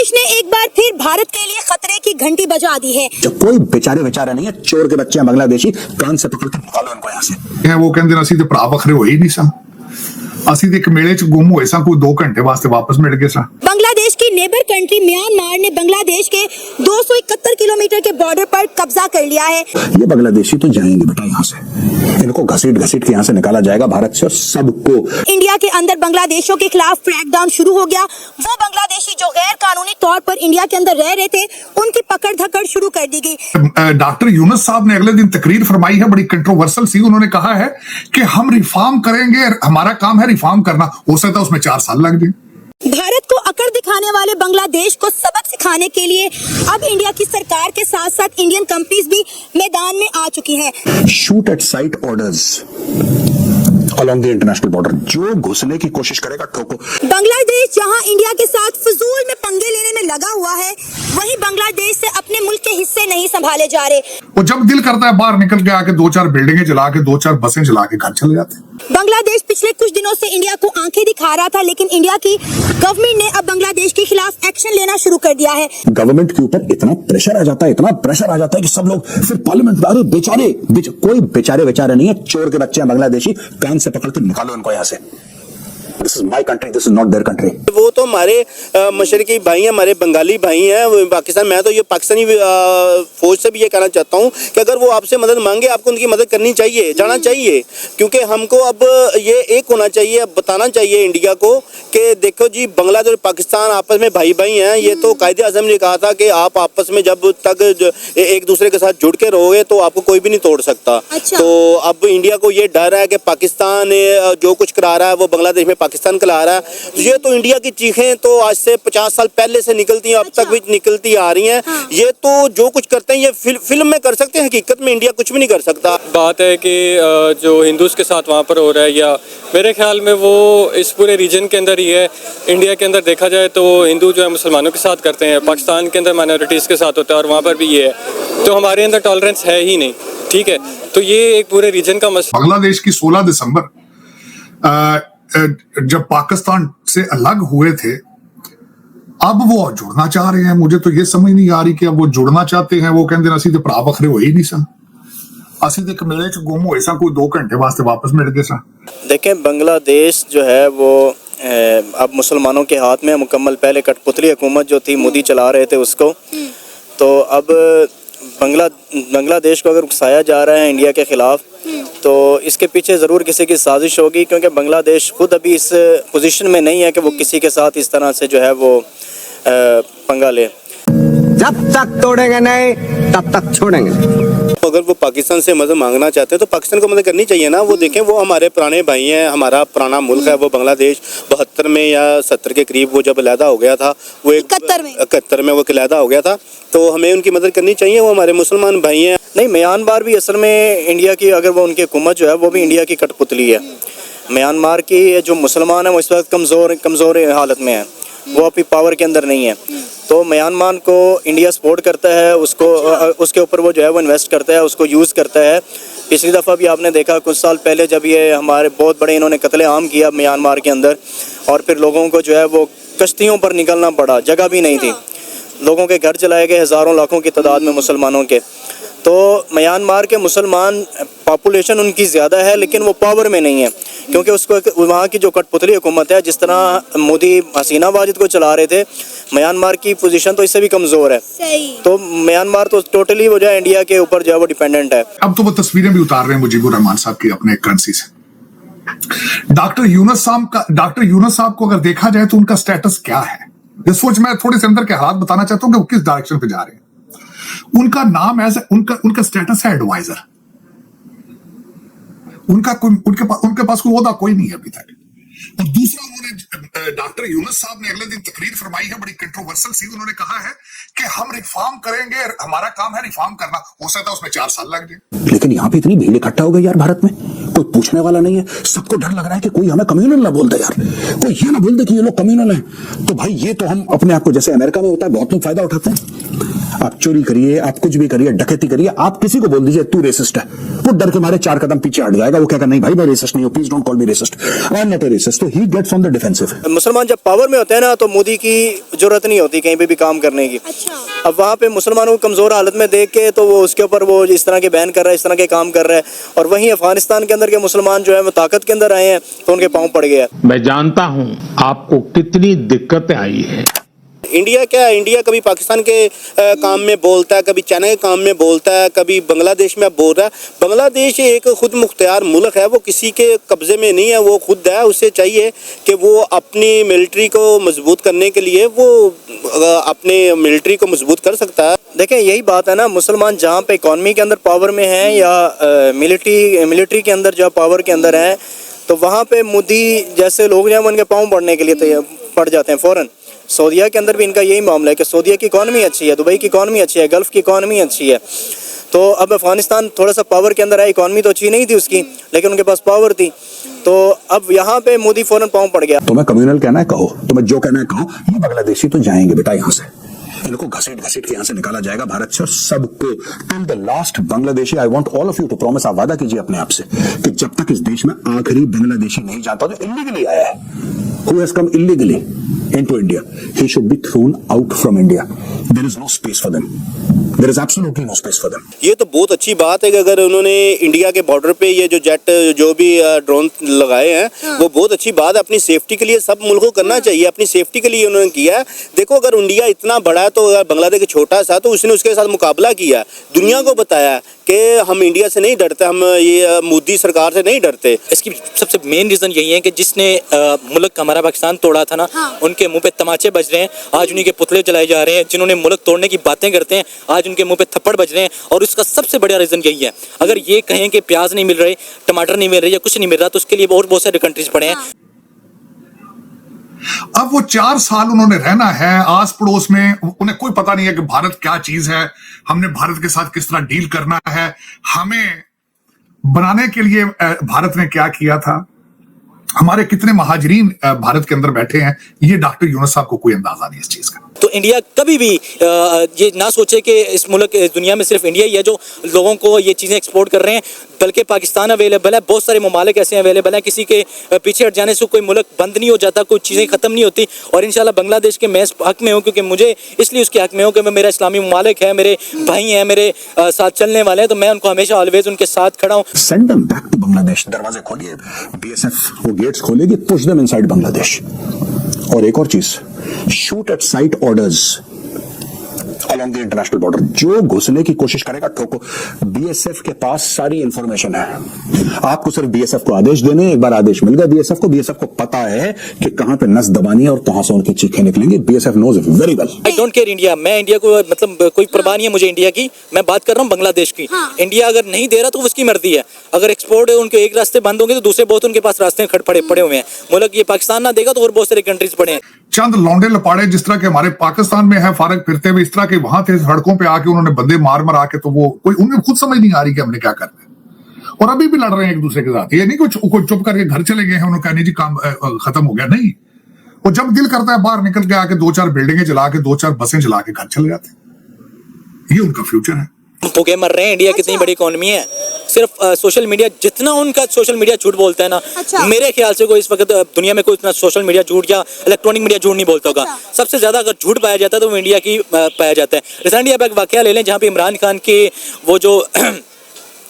बांग्लादेश ने एक बार फिर भारत के लिए खतरे की घंटी बजा दी है। जो कोई बेचारे नहीं है, चोर के बच्चे हैं बांग्लादेशी, कान से पकड़ के निकालो इनको यहाँ से। वो कहते ਅਸੀਂ ਤੇ ਭਰਾ ਵੱਖਰੇ ਹੋਏ ਹੀ ਨਹੀਂ ਸਾਂ, ਅਸੀਂ ਤੇ ਇੱਕ ਮੇਲੇ 'ਚ ਗੁੰਮ ਹੋਏ ਸਾਂ, ਕੋਈ 2 ਘੰਟੇ ਵਾਸਤੇ ਵਾਪਸ ਮਿਲ ਗਏ ਸਾਂ। बांग्लादेश की नेबर कंट्री म्यांमार ने बांग्लादेश के 271 किलोमीटर के बॉर्डर पर कब्जा कर लिया है। ये बांग्लादेशी तो जाएंगे बेटा यहाँ से, इनको घसीट के यहाँ से निकाला जाएगा भारत से, और सबको। इंडिया के अंदर बांग्लादेशियों के खिलाफ क्रैकडाउन शुरू हो गया। वो बांग्लादेशी जो गैर कानूनी तौर पर इंडिया के अंदर रह रहे थे, उनकी पकड़ धकड़ शुरू कर दी गई। डॉक्टर यूनुस साहब ने अगले दिन तकरीर फरमाई है, बड़ी कंट्रोवर्सल सी। उन्होंने कहा है कि हम रिफॉर्म करेंगे, हमारा काम है रिफॉर्म करना, हो सकता है उसमें 4 साल लग जाए। भारत को अकड़ दिखाने वाले बांग्लादेश को सबक सिखाने के लिए अब इंडिया की सरकार के साथ साथ इंडियन कंपनीज भी मैदान में आ चुकी हैं। Shoot at site orders along the international border, जो घुसने की कोशिश करेगा ठोको। बांग्लादेश जहां इंडिया के साथ फिजूल में पंगे लेने में लगा हुआ है, वहीं बांग्लादेश से अपने मुल्क के हिस्से नहीं संभाले जा रहे। वो जब दिल करता है बाहर निकल के आके 2-4 बिल्डिंगें जला के 2-4 बसें जला के घर चले जाते हैं। बांग्लादेश पिछले कुछ दिनों से इंडिया को आंखें दिखा रहा था, लेकिन इंडिया की गवर्नमेंट ने अब बांग्लादेश के खिलाफ एक्शन लेना शुरू कर दिया है। गवर्नमेंट के ऊपर इतना प्रेशर आ जाता है कि सब लोग फिर पार्लियामेंट में, अरे कोई बेचारे नहीं है, चोर के बच्चे हैं बांग्लादेशी, कान से पकड़ के निकालो इनको यहाँ से। This is my country, this is not their country. वो तो हमारे मशरकी भाई हैं, हमारे बंगाली भाई हैं पाकिस्तान। मैं तो ये पाकिस्तानी फौज से भी ये कहना चाहता हूँ कि अगर वो आपसे मदद मांगे, आपको उनकी मदद करनी चाहिए, जाना चाहिए, क्योंकि हमको अब ये एक होना चाहिए, बताना चाहिए इंडिया को कि देखो जी, बांग्लादेश और पाकिस्तान आपस में भाई हैं। ये तो कायदे आज़म ने कहा था कि आप आपस में जब तक एक दूसरे के साथ जुड़ के रहोगे तो आपको कोई भी नहीं तोड़ सकता। अच्छा। तो अब इंडिया को ये डर है कि पाकिस्तान जो कुछ करा रहा है वो बांग्लादेश में पाकिस्तान करा रहा है। ये तो इंडिया की चीखें तो आज से 50 साल पहले से निकलती हैं, अब तक भी निकलती आ रही हैं। हाँ। ये तो जो कुछ करते हैं ये फिल्म में कर सकते हैं, हकीकत में इंडिया कुछ भी नहीं कर सकता। बात है कि जो हिंदूज के साथ वहाँ पर हो रहा है, या मेरे ख्याल में वो इस पूरे रीजन के अंदर ही है। इंडिया के अंदर देखा जाए तो हिंदू जो है मुसलमानों के साथ करते हैं, पाकिस्तान के अंदर माइनॉरिटीज़ के साथ होता है, और वहाँ पर भी ये है। तो हमारे अंदर टॉलरेंस है ही नहीं, ठीक है। तो ये एक पूरे रीजन का मसला। बांग्लादेश की 16 दिसंबर जब पाकिस्तान से अलग हुए थे, अब वो जुड़ना चाह रहे हैं। मुझे तो ये समझ नहीं आ रही कि अब वो जुड़ना चाहते हैं। वो कहते हैं ਅਸੀਂ ਤੇ ਭਰਾ ਵੱਖਰੇ ਹੋਏ ਹੀ ਨਹੀਂ ਸਾਂ, ਅਸੀਂ ਤੇ ਇੱਕ ਮੇਲੇ 'ਚ ਗੁੰਮ ਹੋਏ ਸਾਂ, ਕੋਈ 2 घंटे वास्ते वापस मिल गए सां। देखें, बांग्लादेश जो है वो अब मुसलमानों के हाथ में मुकम्मल। पहले कठपुतली हुकूमत जो थी मोदी चला रहे थे उसको, तो अब बांग्लादेश को अगर उकसाया जा रहा है इंडिया के ख़िलाफ़, तो इसके पीछे ज़रूर किसी की साजिश होगी, क्योंकि बांग्लादेश खुद अभी इस पोजीशन में नहीं है कि वो किसी के साथ इस तरह से जो है वो पंगा ले। जब तक तोड़ेंगे नहीं तब तक छोड़ेंगे। अगर वो पाकिस्तान से मदद मांगना चाहते हैं तो पाकिस्तान को मदद करनी चाहिए ना। वो देखें, वो हमारे पुराने भाई हैं, हमारा पुराना मुल्क है वो बांग्लादेश। 72 में या 70 के करीब वो जब अलहदा हो गया था, वो 71 में वो अलहदा हो गया था, तो हमें उनकी मदद करनी चाहिए। वो हमारे मुसलमान भाई हैं। नहीं, म्यांमार भी असल में इंडिया की, अगर वो उनकी हुकूमत जो है वो भी इंडिया की कठपुतली है। म्यांमार की जो मुसलमान है वो इस वक्त कमज़ोर हालत में है, वो अपनी पावर के अंदर नहीं है। तो म्यांमार को इंडिया सपोर्ट करता है, उसके ऊपर वो जो है वो इन्वेस्ट करता है, उसको यूज़ करता है। पिछली दफ़ा भी आपने देखा कुछ साल पहले जब ये हमारे बहुत बड़े इन्होंने कत्लेआम किया म्यांमार के अंदर, और फिर लोगों को जो है वो कश्तियों पर निकलना पड़ा, जगह भी नहीं थी, लोगों के घर जलाए गए हज़ारों लाखों की तादाद में मुसलमानों के। तो म्यांमार के मुसलमान पॉपुलेशन उनकी ज़्यादा है, लेकिन वो पावर में नहीं है, क्योंकि उसको वहाँ की जो कठपुतली हुकूमत है, जिस तरह मोदी हसीना वाजिद को चला रहे थे, म्यांमार की पोजीशन तो इससे भी कमज़ोर है। तो म्यांमार तो टोटली वो जो है इंडिया के ऊपर जो है वो डिपेंडेंट है। अब तो वो तस्वीरें भी उतार रहे हैं मुजीबुर रहमान साहब की अपने करेंसी से। डॉक्टर यूनुस साहब को अगर देखा जाए तो उनका स्टेटस क्या है, ये सोच मैं थोड़े से अंदर के हालात बताना चाहता हूँ कि वो किस डायरेक्शन पे जा रहे हैं। उनका नाम उनका स्टेटस है एडवाइजर। उनके पास कोई ओहदा कोई नहीं है अभी तक। और दूसरा, उन्होंने डॉक्टर यूनुस साहब ने अगले दिन तकरीर फरमाई है, बड़ी कंट्रोवर्सल सी। उन्होंने कहा है कि हम रिफॉर्म करेंगे, हमारा काम है रिफॉर्म करना, हो सकता है उसमें 4 साल लग जाए। लेकिन यहाँ पे इतनी भीड़ इकट्ठा हो गई यार, भारत में कोई पूछने वाला नहीं है। सबको डर लग रहा है कि कोई हमें कम्युनल ना बोल दे यार, कोई ये ना बोल दे कि ये लोग कम्युनल हैं। तो भाई ये तो हम अपने आप को, जैसे अमेरिका में होता है बहुत लोग फायदा उठाते हैं, आप चोरी करिए, आप कुछ भी करिए, डकैती करिए, आप किसी को बोल दीजिए तू रेसिस्ट है, वो डर के मारे 4 कदम पीछे हट जाएगा। वो कहेगा नहीं भाई मैं रेसिस्ट नहीं हूं, please don't call me racist, I am not a racist. तो he gets on the defensive. मुसलमान जब पावर में होते हैं ना तो मोदी की जरूरत नहीं होती कहीं पे भी काम करने की। अच्छा। अब वहाँ पे मुसलमानों को कमजोर हालत में देख के तो वो उसके ऊपर वो इस तरह के बैन कर रहा है, इस तरह के काम कर रहा है। और वहीं अफगानिस्तान के अंदर के मुसलमान जो है वो ताकत के अंदर आए हैं तो उनके पाँव पड़ गया। मैं जानता हूं आपको कितनी दिक्कतें आई है। इंडिया क्या है, इंडिया कभी पाकिस्तान के काम में बोलता है, कभी चाइना के काम में बोलता है, कभी बांग्लादेश में बोल रहा है। बांग्लादेश एक खुद मुख्तियार मुल्क है, वो किसी के कब्जे में नहीं है, वो खुद है। उसे चाहिए कि वो अपनी मिलिट्री को मजबूत करने के लिए वो अपने मिलिट्री को मजबूत कर सकता है। देखें यही बात है ना, मुसलमान जहाँ पे इकॉनमी के अंदर पावर में हैं या मिलिट्री के अंदर जो पावर के अंदर हैं, तो वहाँ पे मोदी जैसे लोग जो हैं उनके पाँव पड़ने के लिए पड़ जाते हैं फ़ौरन। सऊदीया के अंदर भी इनका यही मामला है कि सऊदीया की इकॉनमी अच्छी है, दुबई की इकॉनमी अच्छी है, गल्फ़ की इकॉनमी अच्छी है। तो अब अफगानिस्तान थोड़ा सा पावर के अंदर है, इकॉनमी तो अच्छी नहीं थी उसकी, लेकिन उनके पास पावर थी। तो अब यहाँ पे मोदी फौरन पाँव पड़ गया। तुम्हें कम्युनल कहना है कहो, तुम्हें जो कहना है कहो, ये बांग्लादेशी तो जाएंगे बेटा यहाँ से, इनको घसीट घसीट के यहाँ से निकाला जाएगा भारत से, और सबको till the last Bangladeshi. I want all of you to promise, आप वादा कीजिए अपने आप से कि जब तक इस देश में आखिरी बांग्लादेशी नहीं जाता जो इलीगली आया है, who has come illegally into India, he should be thrown out from India. There is no space for them. There is absolutely no space for them. ये तो बहुत अच्छी बात है कि अगर उन्होंने इंडिया के बॉर्डर पे ये जो जेट जो भी ड्रोन लगाए हैं वो बहुत अच्छी बात है। अपनी सेफ्टी के लिए सब मुल्क को करना चाहिए, अपनी सेफ्टी के लिए उन्होंने किया है। देखो अगर इंडिया इतना बड़ा है तो अगर बांग्लादेश छोटा सा, तो उसने उसके साथ मुकाबला किया, दुनिया को बताया कि हम इंडिया से नहीं डरते, हम ये मोदी सरकार से नहीं डरते। इसकी सबसे मेन रीज़न यही है कि जिसने मुल्क हमारा पाकिस्तान तोड़ा था ना, उनके मुंह पे तमाचे बज रहे हैं, आज उन्हीं के पुतले जलाए जा रहे हैं। जिन्होंने मुल्क तोड़ने की बातें करते हैं आज उनके मुंह पे थप्पड़ बज रहे हैं। और उसका सबसे बड़ा रीज़न यही है, अगर ये कहें कि प्याज नहीं मिल रहे, टमाटर नहीं मिल रहे या कुछ नहीं मिल रहा, तो उसके लिए और बहुत सारे कंट्रीज पड़े हैं। अब वो 4 साल उन्होंने रहना है आस पड़ोस में, उन्हें कोई पता नहीं है कि भारत क्या चीज है, हमने भारत के साथ किस तरह डील करना है, हमें बनाने के लिए भारत ने क्या किया था, हमारे कितने महाजरीन भारत के अंदर बैठे हैं, ये डॉक्टर यूनुस साहब को कोई अंदाजा नहीं इस चीज का। तो इंडिया कभी भी ये ना सोचे कि इस मुल्क दुनिया में सिर्फ इंडिया ही है जो लोगों को ये चीज़ें एक्सपोर्ट कर रहे हैं, बल्कि पाकिस्तान अवेलेबल है, बहुत सारे ममालिक ऐसे अवेलेबल हैं। किसी के पीछे हट जाने से कोई मुल्क बंद नहीं हो जाता, कोई चीज़ें ख़त्म नहीं होती। और इंशाल्लाह बांग्लादेश के मैं हक में हूँ, क्योंकि मुझे इसलिए उसके हक में हूँ कि मैं मेरा इस्लामी ममालिक है, मेरे भाई हैं, मेरे साथ चलने वाले हैं, तो मैं उनको हमेशा ऑलवेज उनके साथ खड़ा हूँ। Send them back to Bangladesh. दरवाजे खोलिए, बीएसएफ वो गेट्स खोलेगी, पुश देम इनसाइड बांग्लादेश। और एक और चीज, shoot at site orders along the international border। जो घुसने की कोशिश करेगा ठोको। बीएसएफ के पास सारी इंफॉर्मेशन है, आपको सिर्फ बीएसएफ को आदेश देने, एक बार आदेश मिल गया बीएसएफ को पता है कि कहां पे नस दबानी है और कहां से उनकी चीखें निकलेंगी। BSF knows it very well. I don't care India, मैं इंडिया को मतलब कोई परवाह नहीं है मुझे इंडिया की, मैं बात कर रहा हूँ बांग्लादेश की। इंडिया अगर नहीं दे रहा तो उसकी मर्जी है, अगर एक्सपोर्ट उनके एक रास्ते बंद होंगे तो दूसरे बहुत उनके पास रास्ते पड़े हुए हैं। मुल्क ये पाकिस्तान ना देगा तो और बहुत सारे कंट्रीज पड़े हैं। चंद लौंडे लपाड़े जिस तरह के हमारे पाकिस्तान में है फारग फिरते हुए, इस तरह के वहां थे सड़कों पे आके उन्होंने बंदे मार मार आके, तो वो कोई उन्हें खुद समझ नहीं आ रही कि हमने क्या करना है। और अभी भी लड़ रहे हैं एक दूसरे के साथ। ये नहीं कोई चुप करके घर चले गए हैं, उन्होंने कहा नहीं जी काम खत्म हो गया, नहीं। वो जब दिल करता है बाहर निकल के आके 2-4 बिल्डिंगें जला के 2-4 बसें जला के घर चले जाते हैं। ये उनका फ्यूचर है। भूखे मर रहे हैं। इंडिया कितनी बड़ी इकोनॉमी है, सिर्फ सोशल मीडिया, जितना उनका सोशल मीडिया झूठ बोलता है ना, मेरे ख्याल से कोई इस वक्त दुनिया में कोई इतना सोशल मीडिया झूठ या इलेक्ट्रॉनिक मीडिया झूठ नहीं बोलता होगा। सबसे ज्यादा अगर झूठ पाया जाता है तो वो इंडिया की पाया जाता है। रिसेंटली आप एक वाकया ले लें जहाँ पे इमरान खान के वो जो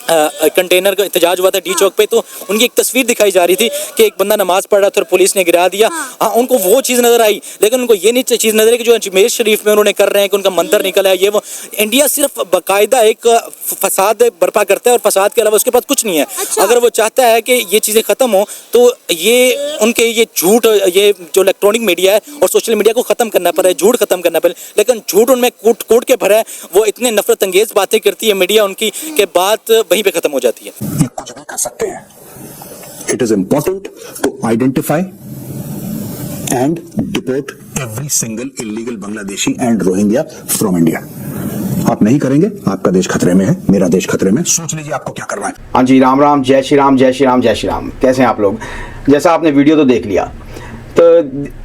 कंटेनर का एहतजाज हुआ था डी चौक पे, तो उनकी एक तस्वीर दिखाई जा रही थी कि एक बंदा नमाज पढ़ रहा था और पुलिस ने गिरा दिया। हाँ, उनको वो चीज़ नजर आई, लेकिन उनको ये नहीं चीज़ नजर आई कि जो अजमेर शरीफ में उन्होंने कर रहे हैं कि उनका मंदिर निकला है, ये वो। इंडिया सिर्फ बाकायदा एक फसाद बर्पा करता है और फसाद के अलावा उसके पास कुछ नहीं है। अगर वो चाहता है कि ये चीज़ें ख़त्म हो तो ये उनके ये झूठ, ये जो इलेक्ट्रॉनिक मीडिया है और सोशल मीडिया को ख़त्म करना पड़े, झूठ ख़त्म करना पड़े। लेकिन झूठ उनमें कूट के भरा है, वो इतने नफरत अंगेज बातें करती है मीडिया उनकी कि बात वहीं पे खत्म हो जाती है। ये कुछ भी कर सकते हैं। It is important to identify and deport every single illegal Bangladeshi and Rohingya from India. आप नहीं करेंगे, आपका देश खतरे में है, मेरा देश खतरे में। सोच लीजिए आपको क्या करना है। हाँ जी, राम राम, जय श्री राम, जय श्री राम, जय श्री राम। कैसे हैं आप लोग? जैसा आपने वीडियो तो देख लिया, तो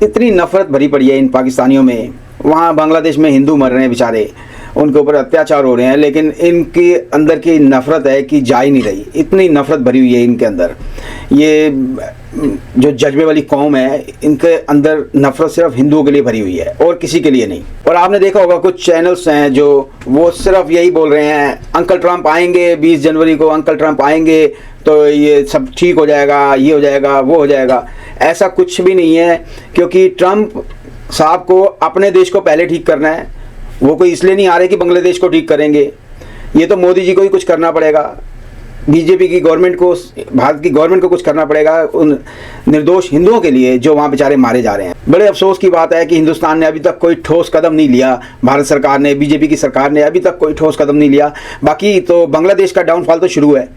इतनी नफरत भरी पड़ी है इन पाकिस्तानियों में वहाँ बांग्लादेश में हिंदू मर रहे हैं बेचारे, उनके ऊपर अत्याचार हो रहे हैं, लेकिन इनकी अंदर की नफ़रत है कि जा ही नहीं रही, इतनी नफ़रत भरी हुई है इनके अंदर। ये जो जज्बे वाली कौम है, इनके अंदर नफ़रत सिर्फ हिंदुओं के लिए भरी हुई है और किसी के लिए नहीं। और आपने देखा होगा कुछ चैनल्स हैं जो वो सिर्फ यही बोल रहे हैं, अंकल ट्रंप आएंगे 20 जनवरी को, अंकल ट्रंप आएंगे तो ये सब ठीक हो जाएगा, ये हो जाएगा, वो हो जाएगा। ऐसा कुछ भी नहीं है, क्योंकि ट्रंप साहब को अपने देश को पहले ठीक करना है। वो कोई इसलिए नहीं आ रहे कि बांग्लादेश को ठीक करेंगे, ये तो मोदी जी को ही कुछ करना पड़ेगा, बीजेपी की गवर्नमेंट को, भारत की गवर्नमेंट को कुछ करना पड़ेगा उन निर्दोष हिंदुओं के लिए जो वहाँ बेचारे मारे जा रहे हैं। बड़े अफसोस की बात है कि हिंदुस्तान ने अभी तक कोई ठोस कदम नहीं लिया, भारत सरकार ने, बीजेपी की सरकार ने अभी तक कोई ठोस कदम नहीं लिया। बाकी तो बांग्लादेश का डाउनफॉल तो शुरू है,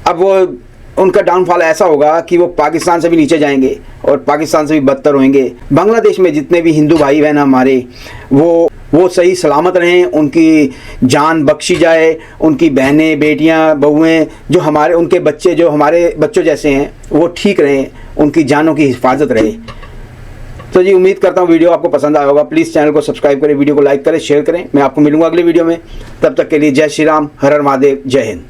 अब वो उनका डाउनफॉल ऐसा होगा कि वो पाकिस्तान से भी नीचे जाएंगे और पाकिस्तान से भी बदतर होंगे। बांग्लादेश में जितने भी हिंदू भाई बहन हमारे, वो सही सलामत रहें, उनकी जान बख्शी जाए, उनकी बहनें, बेटियां, बहुएं, जो हमारे, उनके बच्चे जो हमारे बच्चों जैसे हैं, वो ठीक रहें, उनकी जानों की हिफाजत रहे। तो जी उम्मीद करता हूँ वीडियो आपको पसंद आया होगा। प्लीज़ चैनल को सब्सक्राइब करें, वीडियो को लाइक करें, शेयर करें। मैं आपको मिलूंगा अगले वीडियो में, तब तक के लिए जय श्री राम, हर हर महादेव, जय हिंद।